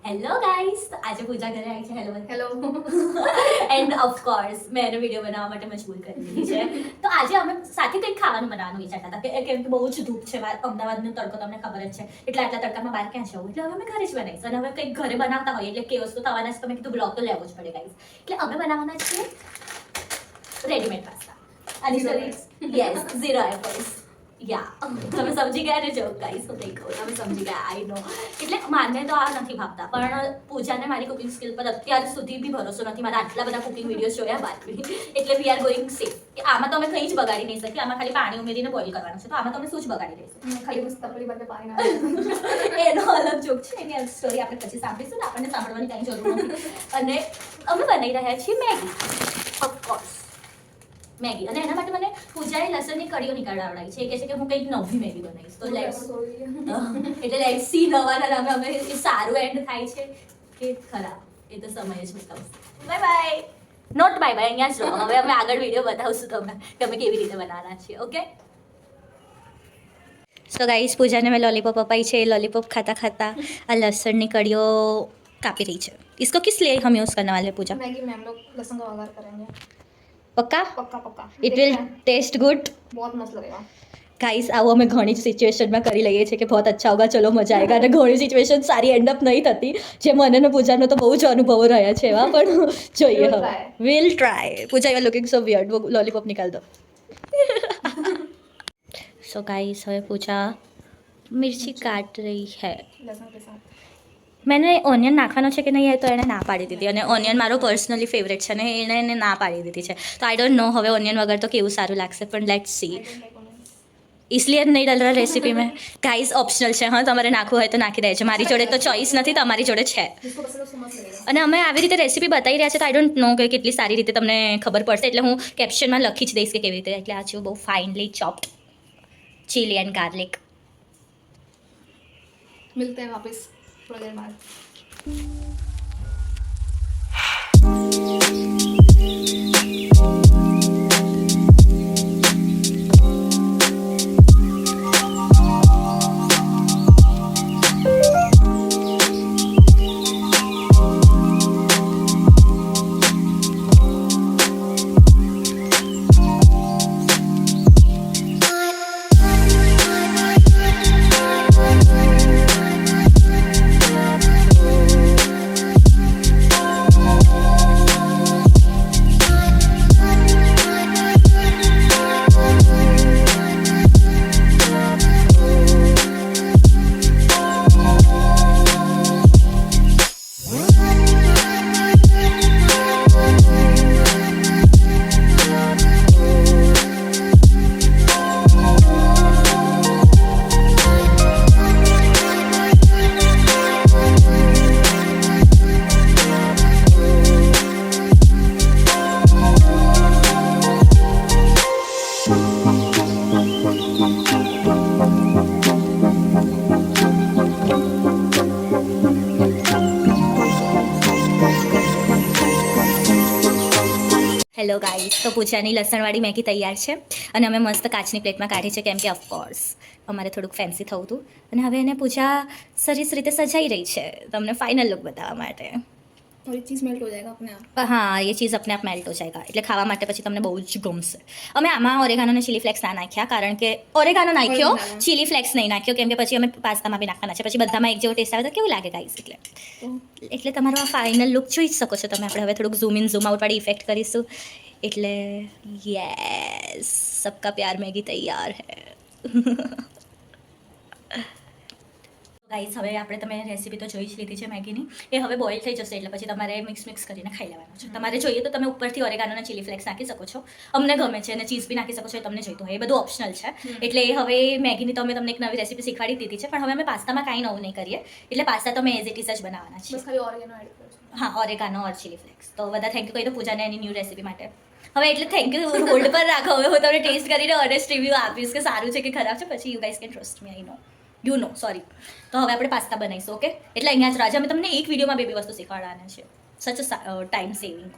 Hello guys, તો આજે પૂજા ઘરે આવી છે. હેલો એન્ડ ઓફકોર્સ મેં એને વિડીયો બનાવવા માટે મજબૂર કરી દીધી છે. તો આજે અમે સાથે કંઈક ખાવાનું બનાવવાનું વિચારતા હતા કેમ કે બહુ જ ધૂપ છે. અમદાવાદનો તડકો તમને ખબર જ છે, એટલે આટલા તડકામાં બહાર ક્યાં જવું, એટલે હવે અમે ઘરે જ બનાવીશું. અને હવે કંઈક ઘરે બનાવતા હોઈએ એટલે કેવસ તો થવાના છે. તમે કીધું બ્લોગ તો લેવો જ પડે ગાઈસ. એટલે અમે બનાવવાના છીએ રેડીમેડ પાસ્તા. આની યસ, 0 એફર્ટ્સ. યા તમે સમજી ગયા ને? જો ગાઈસ હું નહીં કહું, તમે સમજી ગયા, આઈ નો. એટલે માને તો આ નથી ભાવતા, પણ પૂજાને મારી કુકિંગ સ્કિલ પર અત્યાર સુધી બી ભરોસો નથી. મારા આટલા બધા કુકિંગ વિડીયોઝ જોયા બાદ બી. એટલે વી આર ગોઈંગ સેફ. કે આમાં તો અમે કંઈ જ બગાડી નહીં શકીએ. આમાં ખાલી પાણી ઉમેરીને બોઇલ કરવાનું છે. તો આમાં તમે શું જ બગાડી દઈશું? ખાલી બસ તપલી પર પાણી નાખવાનું. એનો અલગ જોક છે, એની સ્ટોરી આપણે પછી સાંભળીશું ને. આપણને સાંભળવાની કાંઈ જરૂર નથી. અને અમે બનાવી રહ્યા છીએ મેગી, ઓફકોર્સ મેગી. અને એના માટે મને પૂજાએ લસણની કડીઓ નીકળાવડાવી છે. એ કહે છે કે હું કંઈક નવી મેગી બનાવીશ. તો લેટ્સ એટલે લેટ્સ સી નવાના નામે અમે સારું એન્ડ થાય છે કે ખરાબ, એ તો સમય જ બતાવશે. Bye bye. Not bye bye, અહીંયા જ રહો. હવે અમે આગળ વિડીયો બતાવશું તમને કે અમે કેવી રીતે બનાવવાના છીએ. ઓકે. સો ગાઈસ, પૂજાને મેં लॉलीपॉप अपाई છે. लॉलीपॉप खाता खाता આ લસણની કડીઓ કાપી રહી છે. इसको किस लिए हम यूज़ करने वाले हैं पूजा? मैगी में हम लोग लहसुन का वघार करेंगे. पक्का? पक्का पक्का. It will taste good. बहुत मस्त लगेगा. ગાઈસ, આવું અમે ઘણી જ સિચ્યુએશનમાં કરી લઈએ છીએ કે બહુ અચ્છા હોગા, ચલો મજા આएगा. અને ઘણી સિચ્યુએશન સારી એન્ડ અપ નહીં થતી, જે મને ને પૂજાનો તો બહુ જ અનુભવો રહ્યા છે એવા. પણ જોઈએ હવે, will try. Pooja you are looking so weird. वो लॉलीपॉप निकाल दो. सो गाइस, હવે પૂજા મિર્ચી કાટ રહી है. लहसुन के साथ मैंने ઓનિયન નાખવાનો છે કે નહીં એ તો એણે ના પાડી દીધી. અને ઓનિયન મારો પર્સનલી ફેવરેટ છે, અને એને ના પાડી દીધી છે. તો આઈ ડોન્ટ નો હવે ઓનિયન વગર તો કેવું સારું લાગશે, પણ લેટ્સ સી. इसलिए नहीं डल रहा रेसिपी में. गाइस ऑप्शनल છે, હા, તમારે નાખવું હોય તો નાખી દેજો. મારી જોડે તો ચોઈસ નથી, તમારી જોડે છે. जिसको पसंद है उसको मस्त लगेगा. અને અમે આવી રીતે રેસિપી બતાવી રહ્યા છે, તો આઈ ડોન્ટ નો કે કેટલી સારી રીતે તમને ખબર પડશે. એટલે હું કેપ્શનમાં લખી જ દઈશ કે કેવી રીતે. એટલે આ છે બહુ finally chopped chilli and garlic. मिलते हैं वापस थोड़ी देर बाद. હેલો ગાઈસ, તો પૂજાની લસણવાળી મેગી તૈયાર છે. અને અમે મસ્ત કાચની પ્લેટમાં કાઢી છે, કેમ કે ઓફકોર્સ અમારે થોડુંક ફેન્સી થવું હતું. અને હવે એને પૂજા સરસ રીતે સજાઈ રહી છે તમને ફાઇનલ લુક બતાવવા માટે. और ये चीज़ मेल्ट हो जाएगा अपने आप. હા, એ ચીઝ अपने आप मेल्ट हो जाएगा. એટલે ખાવા માટે પછી તમને બહુ જ ગમશે. અમે આમાં ઓરેગાનો અને ચીલી ફ્લેક્સ ના નાખ્યા, કારણ કે ઓરેગાનો નાખ્યો, ચીલી ફ્લેક્સ નહીં નાખ્યો, કેમ કે પછી અમે પાસ્તામાં બી નાખવાના છે. પછી બધામાં એક જેવો ટેસ્ટ આવે તો કેવું લાગે ગાઈસ. એટલે તમારો આ ફાઇનલ લુક જોઈ જ શકો છો તમે. આપણે હવે થોડુંક ઝૂમ ઇન ઝૂમ આઉટ વાળી ઇફેક્ટ કરીશું. એટલે યસ, સબકા પ્યાર મેગી તૈયાર હૈ. ગાઈસ, હવે આપણે તમે રેસીપી તો જોઈ જ લીધી છે મેગીની. એ હવે બોઇલ થઈ જશે, એટલે પછી તમારે મિક્સ કરીને ખાઈ લેવાનું છે. તમારે જોઈએ તો તમે ઉપરથી ઓરેગાનો અને ચીલી ફ્લેક્સ નાખી શકો છો. અમને ગમે છે, અને ચીઝ બી નાખી શકો છો, એ તમને જોઈતું હોય. એ બધું ઓપ્શનલ છે. એટલે એ હવે મેગીની તો અમે તમને એક નવી રેસીપી શીખવાડી દીધી છે, પણ હવે અમે પાસ્તામાં કાંઈ નવું નહીં કરીએ. એટલે પાસ્તા તો અમે એઝ ઇટ ઇઝ જ બનાવવાના છે. बस खाली ऑरिगेनो ऐड करो. હા, ઓરેગાનો ઓર ચીલી ફ્લેક્સ. તો બધા થેન્ક યુ કહી દો પૂજાને એની ન્યૂ રેસીપી માટે. હવે એટલે થેન્ક યુ હોલ્ડ પર રાખો. હવે હું તમને ટેસ્ટ કરીને ઓનેસ્ટ રિવ્યૂ આપીશ કે સારું છે કે ખરાબ છે. પછી you guys can trust me, I know. You know, sorry. તો હવે આપણે પાસ્તા બનાવીશું. ઓકે, એટલે અહીંયા જ રાજા અમે તમને એક વિડીયોમાં બે વસ્તુ શીખવાડવાના છે. સચ ટાઈમ સેવિંગ.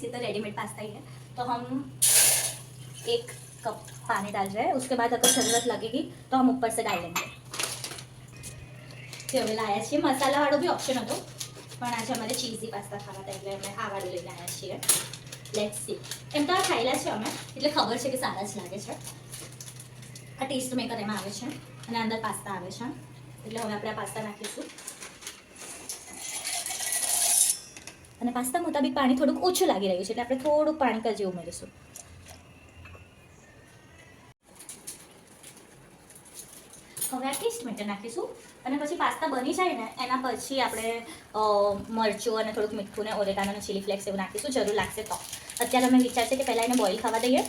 तो रेडीमेड पास्ता ही है। तो हम 1 कप पानी डाल रहे हैं, उसके बाद अगर ज़रूरत लगेगी तो हम ऊपर से डालेंगे। तो હવે લાયા છીએ મસાલાવાળો બી ઓપ્શન હતો, પણ આજે અમારે ચીઝી પાસ્તા ખાવા હતા એટલે અમે આ વાળું લઈને આવ્યા છીએ। લેટ્સ સી, એમ તો આ ખાયેલા છે અમે, એટલે ખબર છે કે સારા જ લાગે છે। આ ટેસ્ટ મેકર એમાં આવે છે અને અંદર પાસ્તા આવે છે, એટલે હવે આપણે આ પાસ્તા નાખીશું અને પાસ્તા મુતાબિક પાણી થોડુંક ઓછું લાગી રહ્યું છે એટલે આપણે થોડુંક પાણી કરજી ઉમેરીશું। હવે આ ટેસ્ટ માટે નાખીશું અને પછી પાસ્તા બની જાય ને એના પછી આપણે મરચું અને થોડુંક મીઠું ને ઓરેગાનો અને ચીલી ફ્લેક્સ એવું નાખીશું, જરૂર લાગશે તો। અત્યારે અમે વિચાર છે કે પહેલાં એને બોઇલ થવા દઈએ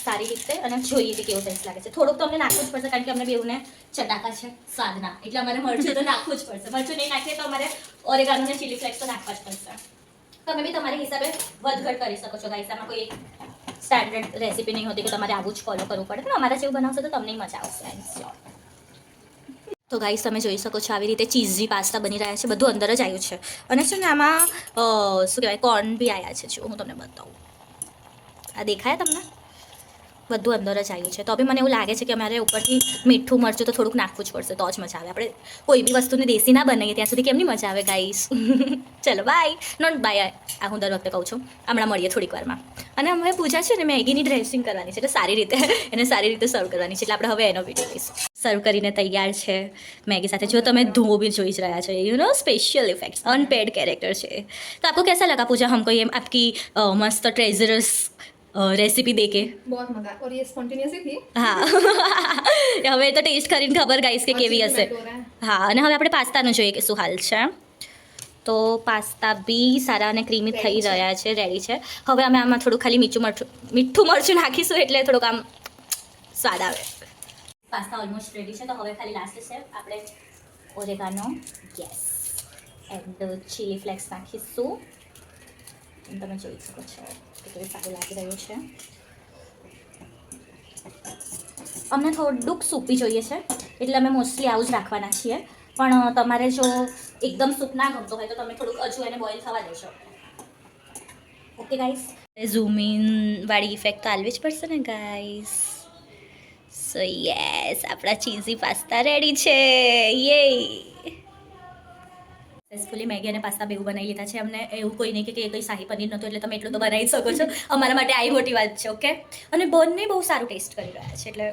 સારી રીતે અને જોઈએ કે કેવો ટેસ્ટ લાગે છે। થોડુંક તો અમને નાખવું જ પડશે કારણ કે અમને બેઉને ચટાકા છે સ્વાદના, એટલે અમારે મરચું તો નાખવું જ પડશે। મરચું નહીં નાખીએ તો અમારે ઓરેગાનો અને ચીલી ફ્લેક્સ તો નાખવા જ પડશે। તમે બી તમારી હિસાબે વધઘટ કરી શકો છો ગાઈસ, આમાં કોઈ એક સ્ટાન્ડર્ડ રેસીપી નહીં હોતી કે તમારે આવું જ ફોલો કરવું પડે, પણ અમારા જેવું બનાવશો તો તમને મજા આવશે આઈ એમ શ્યોર। તો ગાઈસ તમે જોઈ શકો છો આવી રીતે ચીઝી પાસ્તા બની રહ્યા છે, બધું અંદર જ આવ્યું છે અને છે ને આમાં શું કહેવાય કોર્ન બી આવ્યા છે, જો હું તમને બતાવું, આ દેખાય તમને, બધું અંદર જ આવ્યું છે। તો બી મને એવું લાગે છે કે અમારે ઉપરથી મીઠું મરચું તો થોડુંક નાખવું જ પડશે તો જ મજા આવે। આપણે કોઈ બી વસ્તુને દેશી ના બનાવીએ ત્યાં સુધી કેમની મજા આવે ગાઈસ। ચલો બાય, નોટ બાય, આ હું દર વખતે કહું છું, હમણાં મળીએ થોડીક વારમાં। અને અમે પૂજા છે ને મેગીની ડ્રેસિંગ કરવાની છે, એટલે સારી રીતે એને સારી રીતે સર્વ કરવાની છે, એટલે આપણે હવે એનો વિડીયો લઈશું। સર્વ કરીને તૈયાર છે મેગી સાથે, જો તમે ધુઓ भी જોઈ જ રહ્યા છો, you know special effects unpaid character છે। तो आपको कैसा लगा पूजा हमको ये आपकी मस्त ट्रेजरस रेसिपी देके? बहुत मजा और ये स्पॉन्टेनियस ही थी। હા હવે તો ટેસ્ટ કરીને ખબર ગાઈસ કે કેવી હશે। હા અને હવે આપણે પાસ્તાનું જોઈએ કે શું હાલ છે। તો પાસ્તા બી સારા અને ક્રીમી થઈ રહ્યા છે, રેડી છે। હવે અમે આમાં થોડું ખાલી મીઠું મરચું નાખીશું એટલે થોડુંક આમ સ્વાદ આવે। પાસ્તા ઓલમોસ્ટ રેડી છે, તો હવે ખાલી લાસ્ટ છે આપણે oregano yes and chilli flakes નાખીશું, તમે જોઈ શકો છો કે કેવું સારું લાગી રહ્યું છે। અમને થોડુંક સૂપી જોઈએ છે એટલે અમે મોસ્ટલી આવું જ રાખવાના છીએ, પણ તમારે જો એકદમ સૂપ ના ગમતો હોય તો તમે થોડુંક હજુ એને બોઇલ થવા દેશો। ઓકે ગાઈસ, ઝૂમ ઇન વાળી ઇફેક્ટ તો આલવી જ પડશે ને ગાઈસ। સો યસ, આપણા ચીઝી પાસ્તા રેડી છે, યે। સક્સેસફુલી મેગી અને પાસ્તા બેઉ બનાવી લીધા છે અમને, એવું કોઈ નહીં કે કંઈ શાહી પનીર નહોતું એટલે તમે એટલું તો બનાવી શકો છો, અમારા માટે આ મોટી વાત છે। ઓકે, અને બંને બહુ સારું ટેસ્ટ કરી રહ્યા છે, એટલે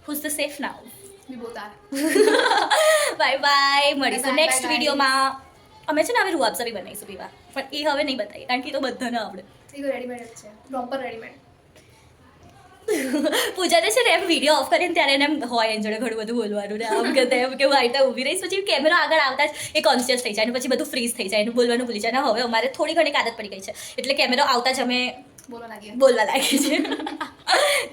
હુઝ ધ સેફ નાઉ? भी बोलता है। બાય બાય, મળીશું નેક્સ્ટ વિડીયોમાં। અમે છે ને હવે રૂઆબઝા બી બનાવીશું પીવા, પણ એ હવે નહીં બતાવીએ કારણ કે એ તો બધાને આવડે। ये तो रेडीमेड है, प्रॉपर रेडीमेड। પૂજાને છે ને એમ વિડીયો ઓફ કરીને ત્યારે એને એમ હોય એની જોડે ઘણું બધું બોલવાનું ને આમ કે તેમ કે હું આઈતા ઊભી રહીશ, પછી કેમેરા આગળ આવતા જ એ કોન્શિયસ થઈ જાય અને પછી બધું ફ્રીઝ થઈ જાય, એનું બોલવાનું ભૂલી જાય। અને હવે અમારે થોડી ઘણી આદત પડી ગઈ છે એટલે કેમેરા આવતા જ અમે બોલવા લાગીએ છીએ।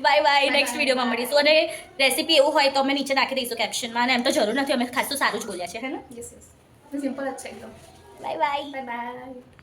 બાય બાય, નેક્સ્ટ વિડીયોમાં મળીશું। અને રેસીપી એવું હોય તો અમે નીચે નાખી દઈશું કેપ્શનમાં, અને એમ તો જરૂર નથી, અમે ખાસું સારું જ બોલ્યા છે, હે ને? यस यस, सिंपल अच्छा एकदम। Bye bye. Bye bye.